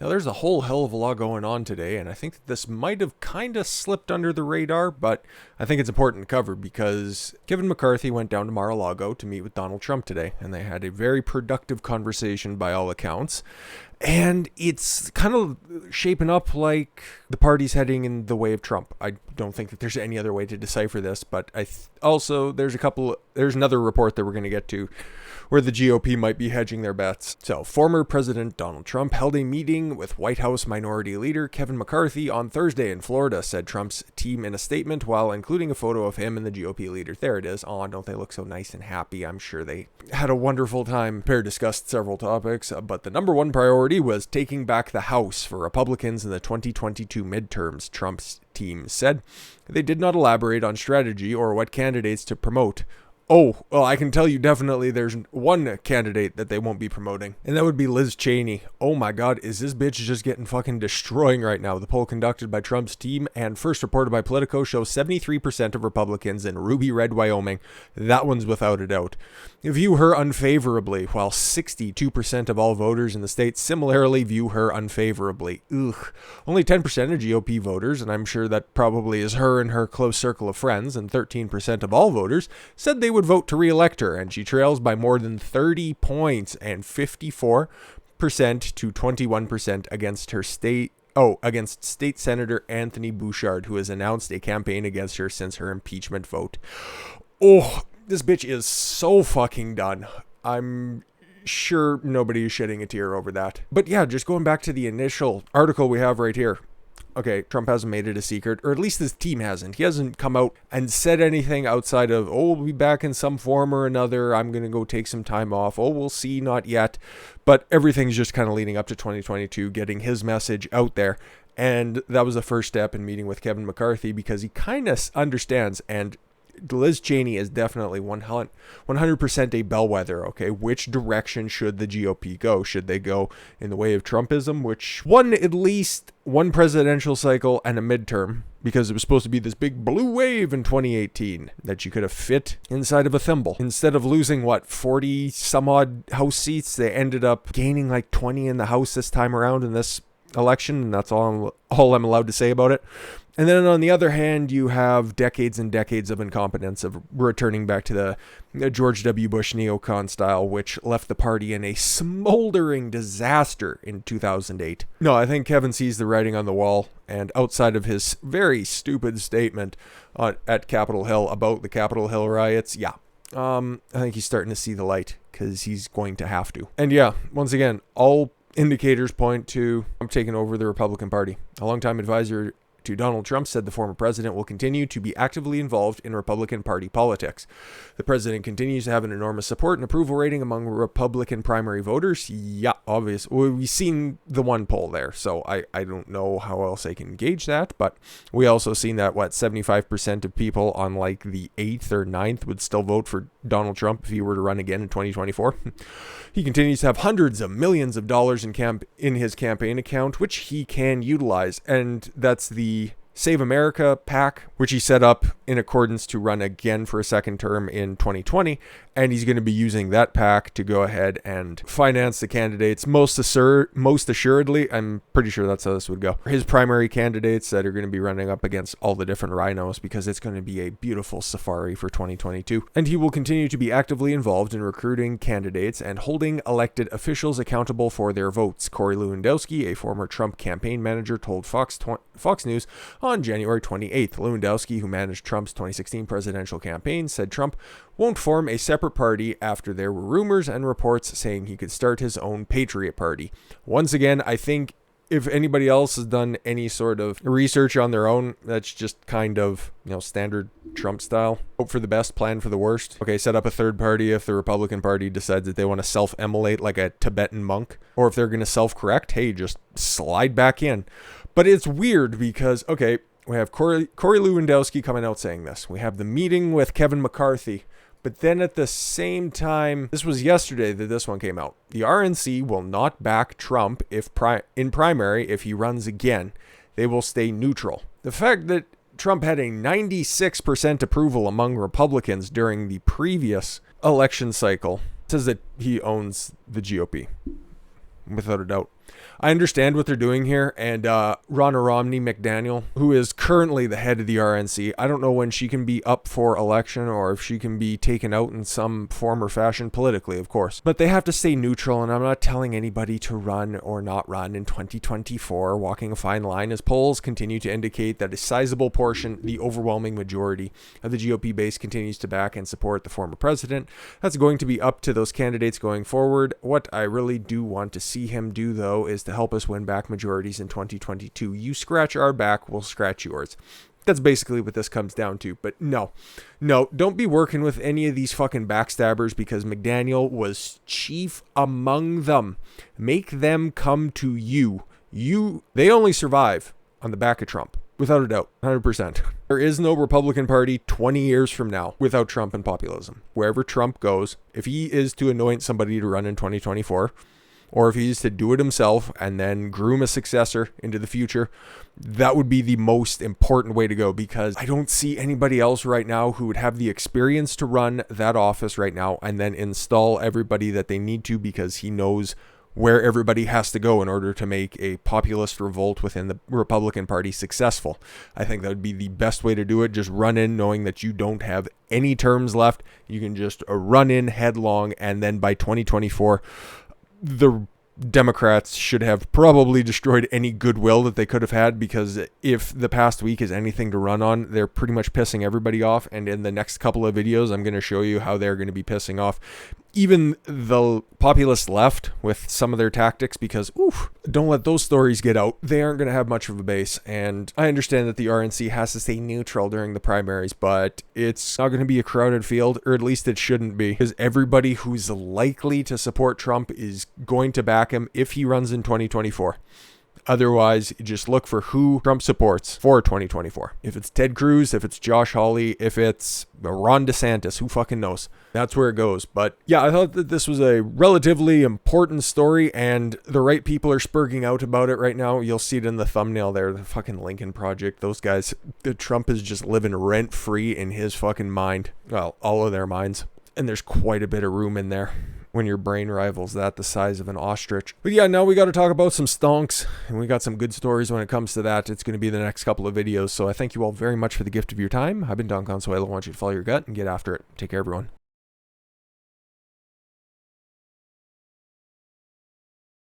Now, there's a whole hell of a lot going on today, and I think that this might have kind of slipped under the radar, but I think it's important to cover because Kevin McCarthy went down to Mar-a-Lago to meet with Donald Trump today, and they had a very productive conversation by all accounts. And it's kind of shaping up like the party's heading in the way of Trump. I don't think that there's any other way to decipher this, but also there's another report that we're going to get to where the GOP might be hedging their bets. So, former President Donald Trump held a meeting with White House Minority Leader Kevin McCarthy on Thursday in Florida, said Trump's team in a statement while including a photo of him and the GOP leader. There it is. Oh, don't they look so nice and happy? I'm sure they had a wonderful time. The pair discussed several topics, but the number one priority was taking back the House for Republicans in the 2022 midterms, Trump's team said. They did not elaborate on strategy or what candidates to promote. Oh, well, I can tell you definitely there's one candidate that they won't be promoting, and that would be Liz Cheney. Oh my God, is this bitch just getting fucking destroying right now? The poll conducted by Trump's team and first reported by Politico shows 73% of Republicans in Ruby Red, Wyoming. That one's without a doubt. View her unfavorably, while 62% of all voters in the state similarly view her unfavorably. Ugh. Only 10% of GOP voters, and I'm sure that probably is her and her close circle of friends, and 13% of all voters said they would vote to re-elect her, and she trails by more than 30 points and 54% to 21% against State Senator Anthony Bouchard, who has announced a campaign against her since her impeachment vote. Oh, this bitch is so fucking done. I'm sure nobody is shedding a tear over that. But yeah, just going back to the initial article we have right here. Okay, Trump hasn't made it a secret, or at least his team hasn't. He hasn't come out and said anything outside of, oh, we'll be back in some form or another. I'm going to go take some time off. Oh, we'll see, not yet. But everything's just kind of leading up to 2022, getting his message out there. And that was the first step in meeting with Kevin McCarthy because he kind of understands, and Liz Cheney is definitely 100% a bellwether, okay? Which direction should the GOP go? Should they go in the way of Trumpism, which won at least one presidential cycle and a midterm, because it was supposed to be this big blue wave in 2018 that you could have fit inside of a thimble. Instead of losing, 40 some odd House seats, they ended up gaining like 20 in the House this time around in this election, and that's all I'm allowed to say about it. And then on the other hand, you have decades and decades of incompetence of returning back to the George W. Bush neocon style, which left the party in a smoldering disaster in 2008. No, I think Kevin sees the writing on the wall, and outside of his very stupid statement at Capitol Hill about the Capitol Hill riots, I think he's starting to see the light because he's going to have to. And yeah, once again, all indicators point to Trump taking over the Republican Party. A longtime advisor to Donald Trump said the former president will continue to be actively involved in Republican Party politics. The president continues to have an enormous support and approval rating among Republican primary voters. Yeah, obvious. We've seen the one poll there, so I don't know how else I can gauge that, but we also seen that, 75% of people on like the 8th or 9th would still vote for Donald Trump if he were to run again in 2024. He continues to have hundreds of millions of dollars in his campaign account, which he can utilize, and that's the Save America PAC, which he set up in accordance to run again for a second term in 2020, and he's going to be using that PAC to go ahead and finance the candidates most assuredly. I'm pretty sure that's how this would go. His primary candidates that are going to be running up against all the different rhinos, because it's going to be a beautiful safari for 2022. And he will continue to be actively involved in recruiting candidates and holding elected officials accountable for their votes. Corey Lewandowski, a former Trump campaign manager, told Fox News on January 28th. Lewandowski, who managed Trump's 2016 presidential campaign, said Trump won't form a separate party after there were rumors and reports saying he could start his own Patriot Party. Once again, I think if anybody else has done any sort of research on their own, that's just kind of, standard Trump style. Hope for the best, plan for the worst. Okay, set up a third party if the Republican Party decides that they want to self-immolate like a Tibetan monk, or if they're going to self-correct, hey, just slide back in. But it's weird because, okay, we have Corey Lewandowski coming out saying this. We have the meeting with Kevin McCarthy. But then at the same time, this was yesterday that this one came out. The RNC will not back Trump in primary if he runs again. They will stay neutral. The fact that Trump had a 96% approval among Republicans during the previous election cycle says that he owns the GOP, without a doubt. I understand what they're doing here, and Romney McDaniel, who is currently the head of the RNC, I don't know when she can be up for election or if she can be taken out in some form or fashion politically, of course. But they have to stay neutral, and I'm not telling anybody to run or not run in 2024, walking a fine line as polls continue to indicate that a sizable portion, the overwhelming majority of the GOP base continues to back and support the former president. That's going to be up to those candidates going forward. What I really do want to see him do, though, is to help us win back majorities in 2022. You scratch our back, we'll scratch yours. That's basically what this comes down to. But no, don't be working with any of these fucking backstabbers, because McDaniel was chief among them. Make them come to you. They only survive on the back of Trump. Without a doubt, 100%. There is no Republican Party 20 years from now without Trump and populism. Wherever Trump goes, if he is to anoint somebody to run in 2024, or if he's to do it himself and then groom a successor into the future, that would be the most important way to go, because I don't see anybody else right now who would have the experience to run that office right now and then install everybody that they need to, because he knows where everybody has to go in order to make a populist revolt within the Republican Party successful. I think that would be the best way to do it. Just run in knowing that you don't have any terms left. You can just run in headlong, and then by 2024, the Democrats should have probably destroyed any goodwill that they could have had, because if the past week is anything to run on, they're pretty much pissing everybody off. And in the next couple of videos, I'm going to show you how they're going to be pissing off even the populist left with some of their tactics, because don't let those stories get out. They aren't going to have much of a base. And I understand that the RNC has to stay neutral during the primaries, but it's not going to be a crowded field, or at least it shouldn't be, because everybody who's likely to support Trump is going to back him if he runs in 2024. Otherwise, just look for who Trump supports for 2024. If it's Ted Cruz, if it's Josh Hawley, if it's Ron DeSantis, who fucking knows? That's where it goes. But yeah, I thought that this was a relatively important story, and the right people are spurging out about it right now. You'll see it in the thumbnail there, the fucking Lincoln Project. Those guys, Trump is just living rent-free in his fucking mind. Well, all of their minds. And there's quite a bit of room in there when your brain rivals that the size of an ostrich. But yeah, now we got to talk about some stonks, and we got some good stories when it comes to that. It's going to be the next couple of videos, so I thank you all very much for the gift of your time. I've been Don Consuelo. I want you to follow your gut and get after it. Take care, everyone.